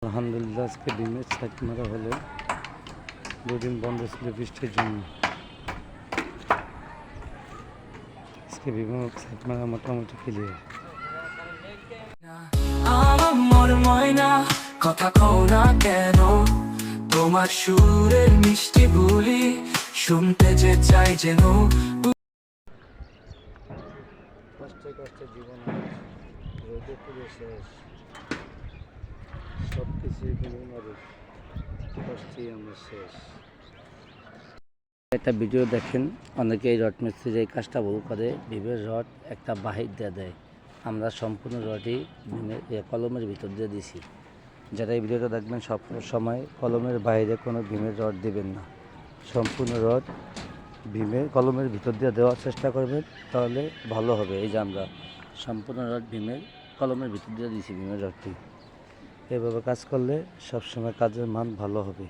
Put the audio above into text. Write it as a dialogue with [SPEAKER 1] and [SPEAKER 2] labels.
[SPEAKER 1] আলহামদুলিল্লাহ আজকে ডিমের ছাক মারা হলো। দুদিন বন্ধ ছিল বৃষ্টির জন্য। আজকে বিভিন্ন ছাক মারা মোটামুটি ক্লিয়ার।
[SPEAKER 2] আমার ময়না কথা কও না কেন, তোমার সুরের মিষ্টি বুলি শুনতে যে চাই যেন।
[SPEAKER 1] কষ্টে কষ্টে জীবন রোদে পুড়ে শেষ, সব কিছুই মানুষ কষ্টেই আমরা শেষ। একটা ভিডিও দেখেন, অনেকে এই রড মিস্ত্রির এই কাজটা ভুল করে, ভিমের রড একটা বাহির দিয়ে দেয়। আমরা সম্পূর্ণ রডই কলমের ভিতর দিয়ে দিছি। যারা এই ভিডিওটা দেখবেন সব সময় কলমের বাইরে কোনো ভীমের রড দেবেন না, সম্পূর্ণ রড কলমের ভিতর দিয়ে দেওয়ার চেষ্টা করবেন, তাহলে ভালো হবে। এই যে আমরা সম্পূর্ণ রড কলমের ভিতর দিয়ে দিয়েছি ভীমের রডটি। এভাবে কাজ করলে সবসময় কাজের মান ভালো হবে।